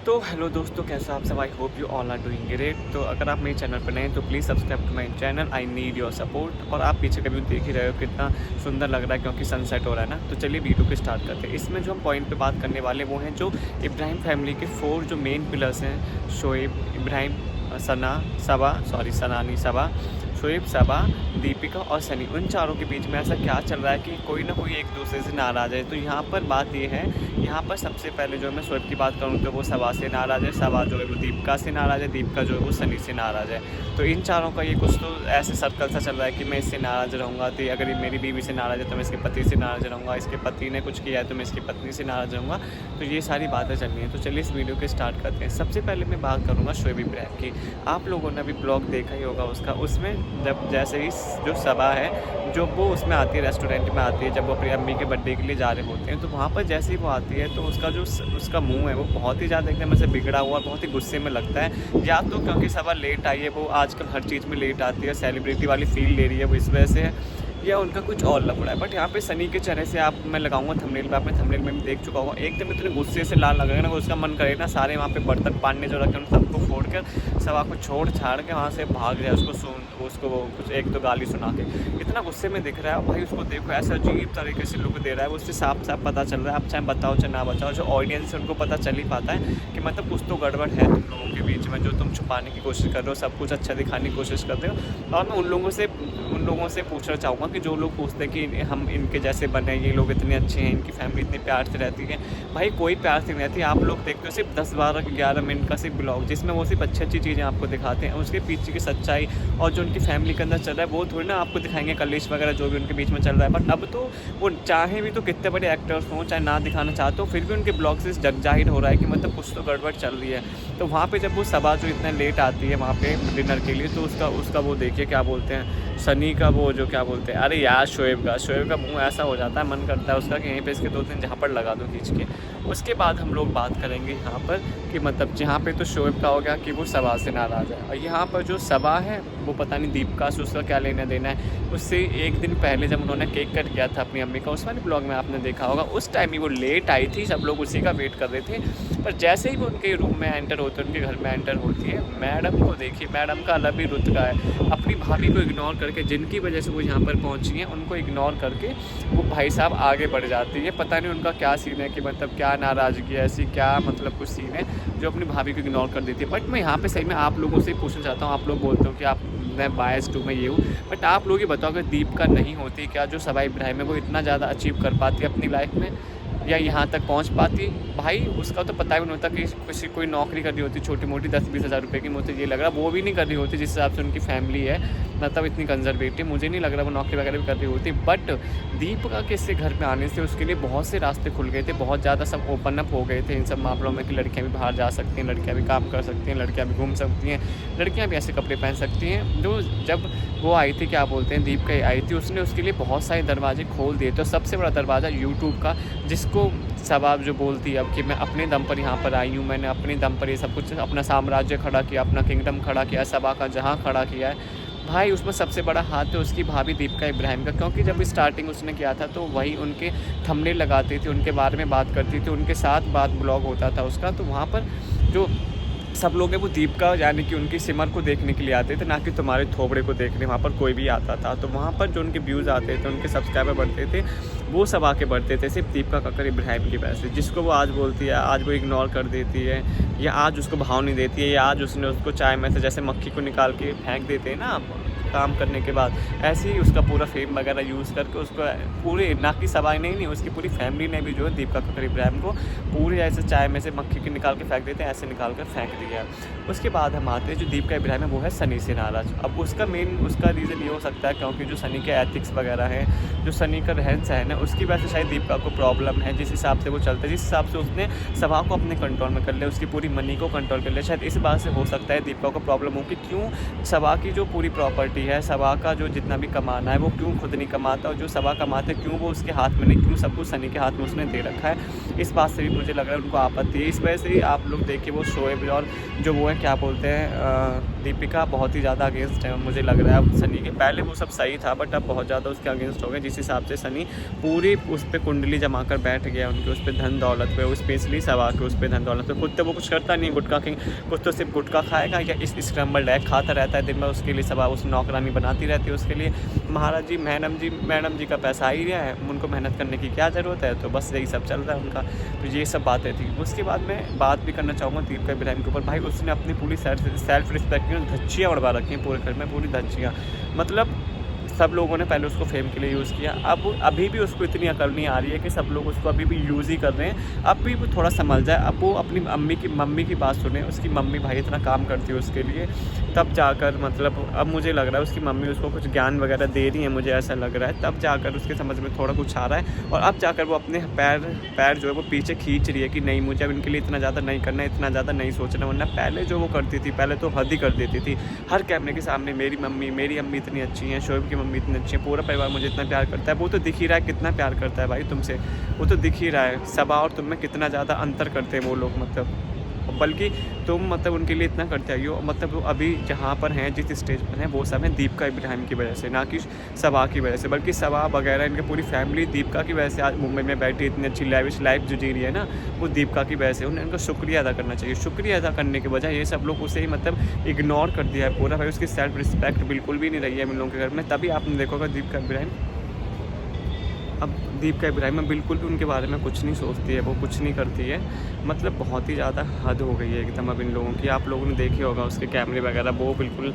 तो हेलो दोस्तों, कैसे आप सब? I hope you all are doing great. तो अगर आप मेरे चैनल पर नए हैं तो please subscribe to my channel. I need your support. और आप पीछे कभी देख ही रहे हो कितना सुंदर लग रहा है क्योंकि सनसेट हो रहा है ना। तो चलिए वीडियो को स्टार्ट करते हैं। इसमें जो हम पॉइंट पे बात करने वाले वो हैं जो इब्राहिम फैमिली के 4 जो मेन पिलर्स हैं, शोएब, इब्राहिम, सनानी, सबा, शोएब, सबा, दीपिका और सनी। उन चारों के बीच में ऐसा क्या चल रहा है कि कोई ना कोई एक दूसरे से नाराज़ है। तो यहाँ पर बात ये है, यहाँ पर सबसे पहले जो मैं शोएब की बात करूँ तो वो सबा से नाराज़ है, सबा जो है वो दीपिका से नाराज़ है, दीपिका जो है वो सनी से नाराज़ है। तो इन चारों का ये कुछ तो ऐसे सर्कल सा चल रहा है कि मैं इससे नाराज़ रहूँगा, तो अगर ये मेरी बीवी से नाराज़ है तो मैं इसके पति से नाराज़ रहूँगा, इसके पति ने कुछ किया है तो मैं इसकी पत्नी से नाराज़ रहूँगा। तो ये सारी बातें चल रही हैं। तो चलिए इस वीडियो को स्टार्ट करते हैं। सबसे पहले मैं बात करूँगा शोएब इब्राहिम की। आप लोगों ने अभी ब्लॉग देखा ही होगा उसका। उसमें जब जैसे ही जो सबा है, जो वो उसमें आती है, रेस्टोरेंट में आती है, जब वो अपनी अम्मी के बर्थडे के लिए जा रहे होते हैं, तो वहाँ पर जैसे ही वो आती है तो उसका जो उसका मुंह है वो बहुत ही ज़्यादा एकदम ऐसे बिगड़ा हुआ, बहुत ही गुस्से में लगता है। या तो क्योंकि सबा लेट आई है, वो आजकल हर चीज़ में लेट आती है, सेलिब्रिटी वाली फील ले रही है वो, इस वजह से है, या उनका कुछ और लफड़ा है। बट यहाँ पे सनी के चेहरे से आप मैं लगाऊंगा थंबनेल पे, आपने थंबनेल में भी देख चुका होगा, एकदम इतने गुस्से से लाल लगेगा ना, उसका मन करे ना सारे वहाँ पे बर्तन पानी जो रखे उन सबको फोड़ कर सबा को छोड़ छाड़ के वहाँ से भाग जाए, उसको वो कुछ एक दो गाली सुना के। इतना गुस्से में दिख रहा है भाई, उसको देखो ऐसा अजीब तरीके से लुक दे रहा है। उससे साफ साफ पता चल रहा है, आप चाहे बताओ चाहे ना बताओ, जो ऑडियंस है उनको पता चल ही पाता है कि मतलब कुछ तो गड़बड़ है तुम लोगों के बीच में, जो तुम छुपाने की कोशिश कर रहे हो, सब कुछ अच्छा दिखाने की कोशिश कर रहे हो। और मैं उन लोगों से पूछना चाहूँगा कि जो लोग पूछते हैं कि हम इनके जैसे बने, ये लोग इतने अच्छे हैं, इनकी फैमिली इतने प्यार से रहती है। भाई कोई प्यार से नहीं रहती। आप लोग देखते हो सिर्फ 10, 12, 11 मिनट का सिर्फ ब्लॉग, जिसमें वो सिर्फ अच्छी चीज़ें आपको दिखाते हैं, उसके पीछे की सच्चाई और जो उनकी फैमिली के अंदर चल रहा है वो थोड़ी ना आपको दिखाएंगे, कलेश वगैरह जो भी उनके बीच में चल रहा है। बट अब तो वो चाहे भी तो कितने बड़े एक्टर्स हों, चाहे ना दिखाना चाहते हो, फिर भी उनके ब्लॉग से जग जाहिर हो रहा है कि मतलब कुछ तो गड़बड़ चल रही है। तो वहाँ पे जब वो सबा जो इतना लेट आती है वहाँ पे डिनर के लिए, तो उसका वो देखिए क्या बोलते हैं, सनी का वो जो क्या बोलते हैं, अरे यार शोएब का मुंह ऐसा हो जाता है, मन करता है उसका कि यहीं पे इसके 2-3 झापड़ लगा दो खींच के। उसके बाद हम लोग बात करेंगे यहाँ पर कि मतलब जहाँ पे तो शोएब का हो गया कि वो सबा से नाराज़ है, और यहाँ पर जो सबा है वो पता नहीं दीपिका से उसका क्या लेना देना है। उससे एक दिन पहले जब उन्होंने केक कट किया था अपनी अम्मी का, उस वाले ब्लॉग में आपने देखा होगा, उस टाइम ही वो लेट आई थी, सब लोग उसी का वेट कर रहे थे। पर जैसे ही वो उनके रूम में एंटर होते हैं, उनके घर में एंटर होती है, मैडम को देखिए, मैडम का अलग ही रुत का है। अपनी भाभी को इग्नोर करके, जिनकी वजह से वो यहाँ पर पहुँची हैं, उनको इग्नोर करके वो भाई साहब आगे बढ़ जाती है। पता नहीं उनका क्या सीन है कि मतलब क्या नाराज़गी है, ऐसी क्या मतलब कुछ सीन है जो अपनी भाभी को इग्नोर कर देती है। बट मैं यहाँ पे सही में आप लोगों से पूछना चाहता हूँ, आप लोग बोलते हो कि आप मैं बायस टू मैं ये हूँ, बट आप लोग ये बताओ कि दीपिका नहीं होती क्या जो सबा इब्राहिम है वो इतना ज़्यादा अचीव कर पाती अपनी लाइफ में, या यहाँ तक पहुँच पाती? भाई उसका तो पता भी नहीं होता कि किसी कोई नौकरी कर रही होती छोटी मोटी 10-20 हज़ार रुपये की, मुझे ये लग रहा वो भी नहीं कर रही होती जिस हिसाब से उनकी फैमिली है, मतलब इतनी कंजर्वेटिव, मुझे नहीं लग रहा वो नौकरी वगैरह भी कर रही होती। बट दीपिका के इससे घर में आने से उसके लिए बहुत से रास्ते खुल गए थे, बहुत ज़्यादा सब ओपन अप हो गए थे इन सब मामलों में कि लड़कियाँ भी बाहर जा सकती हैं, लड़कियाँ भी काम कर सकती हैं, लड़कियाँ भी घूम सकती हैं, लड़कियाँ भी ऐसे कपड़े पहन सकती हैं। जो जब वो आई थी, क्या बोलते हैं, दीपिका आई थी, उसने उसके लिए बहुत सारे दरवाजे खोल दिए। तो सबसे बड़ा दरवाज़ा यूट्यूब का, जिसको सबा जो बोलती है अब कि मैं अपने दम पर यहाँ पर आई हूँ, मैंने अपने दम पर ये सब कुछ अपना साम्राज्य खड़ा किया, अपना किंगडम खड़ा किया, सबा का जहाँ खड़ा किया है भाई, उसमें सबसे बड़ा हाथ है उसकी भाभी दीपिका इब्राहिम का। क्योंकि जब स्टार्टिंग उसने किया था तो वही उनके थंबनेल लगाती थी, उनके बारे में बात करती थी, उनके साथ ब्लॉग होता था उसका। तो वहाँ पर जो सब लोग हैं वो दीपिका यानी कि उनकी सिमर को देखने के लिए आते थे, ना कि तुम्हारे थोबड़े को देखने वहाँ पर कोई भी आता था। तो वहाँ पर जो उनके व्यूज़ आते थे, उनके सब्सक्राइबर बढ़ते थे, वो सब आके बढ़ते थे सिर्फ दीपिका कक्कर इब्राहिम की वजह से। जिसको वो आज बोलती है, आज वो इग्नोर कर देती है, या आज उसको भाव नहीं देती है, या आज उसने उसको चाय में से जैसे मक्खी को निकाल के फेंक देते हैं ना आप काम करने के बाद, ऐसे ही उसका पूरा फेम वगैरह यूज़ करके उसको पूरे, ना कि सबाई नहीं उसकी पूरी फैमिली ने भी जो है दीपिका कक्कर इब्राहिम को पूरे ऐसे चाय में से मक्खी के निकाल के फेंक देते हैं, ऐसे निकाल कर फेंक दिया। उसके बाद हम आते हैं जो दीपिका इब्राहिम है वो है सनी से नाराज़। अब उसका रीज़न ये हो सकता है क्योंकि जो सनी के एथिक्स वगैरह हैं, जो सनी का रहन सहन है, उसकी वजह से शायद दीपिका को प्रॉब्लम है। जिस हिसाब से वो चलता है, जिस हिसाब से उसने सबा को अपने कंट्रोल में कर लिया, उसकी पूरी मनी को कंट्रोल कर लिया, शायद इस बात से हो सकता है दीपिका को प्रॉब्लम हो कि क्यों सबा की जो पूरी प्रॉपर्टी है, सबा का जो जितना भी कमाना है वो क्यों खुद नहीं कमाता, और जो सबा कमाता है क्यों वो उसके हाथ में नहीं, क्यों सब कुछ सनी के हाथ में उसने दे रखा है। इस बात से भी मुझे लग रहा है उनको आपत्ति है। इस वजह से ही आप लोग देखिए वो शोएब और जो वो है क्या बोलते हैं दीपिका बहुत ही ज़्यादा अगेंस्ट है मुझे लग रहा है अब सनी के। पहले वो सब सही था बट अब बहुत ज़्यादा उसके अगेंस्ट हो गए, जिस हिसाब से सनी पूरी उस पर कुंडली जमा कर बैठ गया उनके उस पर धन दौलत पे, स्पेशली सबा के उस पर धन दौलत पे। खुद तो वो कुछ करता नहीं, गुटखा किंग, कुछ तो सिर्फ गुटखा खाएगा या इस स्क्रम्बल एग खाता रहता है दिन में, उसके लिए सबा उस नौकरानी बनाती रहती है उसके लिए। महाराज जी मैडम जी का पैसा आ ही रहा है, उनको मेहनत करने की क्या ज़रूरत है, तो बस यही सब चल रहा है उनका। तो ये सब बातें थी। उसके बाद मैं बात भी करना चाहूँगा दीपिका इब्राहिम के ऊपर। भाई उसने अपनी पूरी सेल्फ रिस्पेक्ट की धज्जियाँ उड़वा रखी हैं पूरे घर में, पूरी धज्जियाँ। मतलब सब लोगों ने पहले उसको फेम के लिए यूज़ किया, अब अभी भी उसको इतनी अकल नहीं आ रही है कि सब लोग उसको अभी भी यूज़ ही कर रहे हैं। अब भी वो थोड़ा संभल जाए, अब वो अपनी मम्मी की बात सुने। उसकी मम्मी भाई इतना काम करती है उसके लिए, तब जाकर मतलब अब मुझे लग रहा है उसकी मम्मी उसको कुछ ज्ञान वगैरह दे रही है, मुझे ऐसा लग रहा है, तब जाकर उसके समझ में थोड़ा कुछ आ रहा है। और अब जाकर वो अपने पैर जो है वो पीछे खींच रही है कि नहीं मुझे अब इनके लिए इतना ज़्यादा नहीं करना है, इतना ज़्यादा नहीं सोचना। वरना पहले जो वो करती थी, पहले तो हद ही कर देती थी हर कैमरे के सामने, मेरी अम्मी इतनी अच्छी हैं, शोएब की मम्मी इतनी अच्छी है, पूरा परिवार मुझे इतना प्यार करता है। वो तो दिख ही रहा है कितना प्यार करता है भाई तुमसे, वो तो दिख ही रहा है। सबा और तुम में कितना ज़्यादा अंतर करते हैं वो लोग, मतलब बल्कि तुम मतलब उनके लिए इतना करते आई हो। मतलब वो अभी जहाँ पर हैं, जिस स्टेज पर हैं, वो सब हैं दीपिका इब्राहिम की वजह से, ना कि सबा की वजह से। बल्कि सबा वगैरह इनकी पूरी फैमिली दीपिका की वजह से आज मुंबई में बैठी इतनी अच्छी लैविश लाइफ जो जी रही है ना, वो दीपिका की वजह से। उन्हें उनका शुक्रिया अदा करना चाहिए। शुक्रिया अदा करने के बजाय ये सब लोग उसे ही मतलब इग्नोर कर दिया है पूरा। भाई उसकी सेल्फ रिस्पेक्ट बिल्कुल भी नहीं रही है इन लोगों के घर में। तभी आपने देखोगा दीपिका इब्राहिम में बिल्कुल भी उनके बारे में कुछ नहीं सोचती है, वो कुछ नहीं करती है। मतलब बहुत ही ज़्यादा हद हो गई है एकदम अब इन लोगों की। आप लोगों ने देखे होगा उसके कैमरे वगैरह, वो बिल्कुल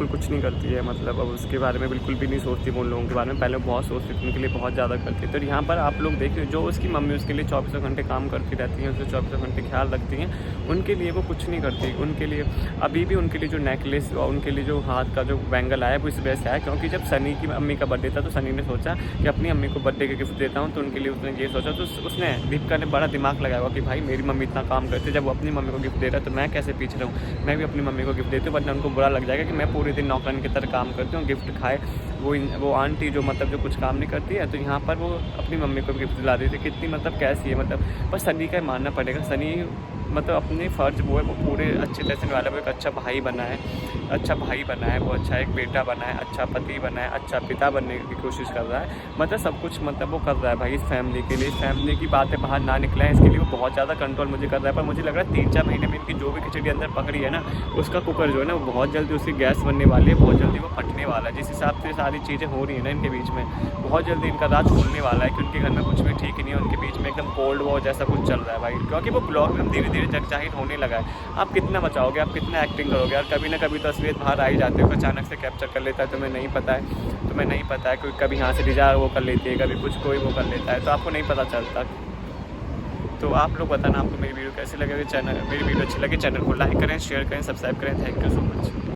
कुछ नहीं करती है। मतलब अब उसके बारे में बिल्कुल भी नहीं सोचती वो उन लोगों के बारे में। पहले बहुत सोचती थी, उनके लिए बहुत ज़्यादा करती है। तो यहाँ पर आप लोग देखिए, जो उसकी मम्मी उसके लिए 24 घंटे काम करती रहती हैं, उससे 24 घंटे ख्याल रखती हैं, उनके लिए वो कुछ नहीं करती। उनके लिए अभी भी उनके लिए जो नेकलेस और उनके लिए जो हाथ का जो बैंगल आया वो इस वजह से आया क्योंकि जब सनी की अम्मी का बर्थडे था तो सनी ने सोचा कि अपनी अम्मी को बर्थडे का गिफ्ट देता हूँ, तो उनके लिए उसने ये सोचा। तो उसने दीपिका ने बड़ा दिमाग लगाया हुआ कि भाई मेरी मम्मी इतना काम करती है, जब वो अपनी मम्मी को गिफ्ट दे रहा है तो मैं कैसे पीछे रहूँ, मैं भी अपनी मम्मी को गिफ्ट देती हूँ। वरना उनको बुरा लग जाएगा कि मैं पूरे दिन नौकरानी की तरह काम करती हूँ, गिफ्ट खाए वो आंटी जो मतलब जो कुछ काम नहीं करती है। तो यहाँ पर वो अपनी मम्मी को गिफ्ट दिला रही थी। कितनी मतलब कैसी है, मतलब बस सनी का मानना पड़ेगा। सनी मतलब अपने फ़र्ज वो है, वो पूरे अच्छे तरह से निभाया। वो एक अच्छा भाई बना है, वो अच्छा एक बेटा बना है, अच्छा पति बना है, अच्छा पिता बनने की कोशिश कर रहा है। मतलब सब कुछ मतलब वो कर रहा है भाई इस फैमिली के लिए। इस फैमिली की बातें बाहर ना निकले इसके लिए वो बहुत ज़्यादा कंट्रोल मुझे कर रहा है। पर मुझे लग रहा है 3-4 महीने में इनकी जो भी खिचड़ी अंदर पकड़ी है ना, उसका कुकर जो है ना वो बहुत जल्दी उसकी गैस बनने वाली है, बहुत जल्दी वो फटने वाला है। जिस हिसाब से सारी चीज़ें हो रही है ना इनके बीच में, बहुत जल्दी इनका राज खुलने वाला है कि उनके घर में कुछ भी ठीक नहीं है। उनके बीच में एकदम कोल्ड वॉर जैसा कुछ चल रहा है भाई, क्योंकि वो ब्लॉग में धीरे धीरे जग जाहिर होने लगा है। आप कितना बचाओगे, आप कितना एक्टिंग करोगे यार। कभी ना कभी तो असलियत बाहर आ ही जाती है, अचानक से कैप्चर कर लेता है। तुम्हें नहीं पता है कोई कभी यहाँ से डिजायर वो कर लेती है, कभी कुछ कोई वो कर लेता है, तो आपको नहीं पता चलता। तो आप लोग बताना आपको मेरी वीडियो कैसी लगे। मेरी वीडियो अच्छी लगे चैनल को लाइक करें, शेयर करें, सब्सक्राइब करें। Thank you so much.